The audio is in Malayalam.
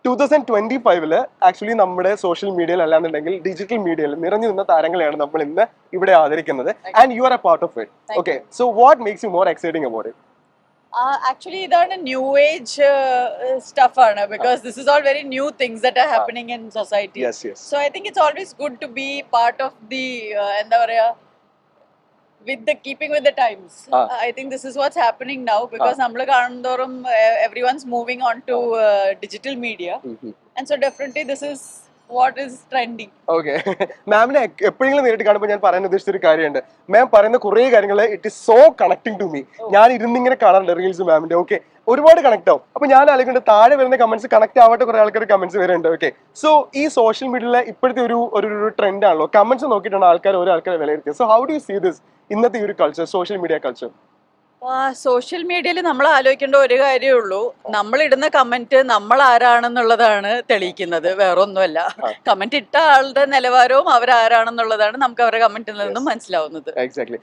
2025 ആക്ച്വലി നമ്മുടെ സോഷ്യൽ മീഡിയയിൽ അല്ലാന്നുണ്ടെങ്കിൽ ഡിജിറ്റൽ മീഡിയയിൽ നിറഞ്ഞു നിന്ന താരങ്ങളെയാണ് നമ്മൾ ഇന്ന് ഇവിടെ ആദരിക്കുന്നത്. And you are a part of it. Okay, so what makes you more exciting about it? Actually, ഇതാണ് new age stuff ആണ്, because this is all very new things that are happening in society. Yes, yes. So I think it's always good to be part of the എന്താ പറയാ, with the keeping with the times. I think this is what's happening now, because നമ്മൾ കാണുന്നതോറും everyone's moving on to digital media, and so definitely this is what is trending. Okay, മാമിനെ എപ്പോഴെങ്കിലും നേരിട്ട് കാണുമ്പോൾ ഞാൻ പറയാൻ ഉദ്ദേശിച്ച ഒരു കാര്യമുണ്ട്. മാം പറയുന്ന കുറേ കാര്യങ്ങൾ it is so connecting to me. ഞാൻ ഇരുന്നിങ്ങനെ കാണാറുണ്ട് റീൽസ് മാമിന്റെ. ഓക്കെ, ഒരുപാട് കണക്ട് ആവും. അപ്പൊ ഞാൻ ആലോചിക്കുന്നുണ്ട് താഴെ വരുന്ന കമന്റ്സ് കണക്ട് ആവാത്ത കുറെ ആൾക്കാർ കമന്റ്സ് വരുന്നുണ്ട്. ഓക്കെ, സോ ഈ സോഷ്യൽ മീഡിയയിലെ ഇപ്പോഴത്തെ ഒരു ട്രെൻഡ് ആണല്ലോ, കമന്റ്സ് നോക്കിയിട്ടാണ് ഓരോ ആൾക്കാരെ വിലയിരുത്തിയത്. So how do you see this ഇന്നത്തെ ഈ ഒരു culture, social media culture? Social മീഡിയയിൽ നമ്മൾ ആലോചിക്കേണ്ട ഒരു കാര്യമേ ഉള്ളൂ, നമ്മൾ ഇടുന്ന കമന്റ് നമ്മൾ ആരാണെന്നുള്ളതാണ് തെളിയിക്കുന്നത്, വേറൊന്നുമല്ല. കമന്റ് ഇട്ട ആളുടെ നിലവാരവും അവരാരാണെന്നുള്ളതാണ് നമുക്ക് അവരുടെ കമന്റിൽ നിന്നും മനസ്സിലാവുന്നത്. എക്സാക്ട്ലി.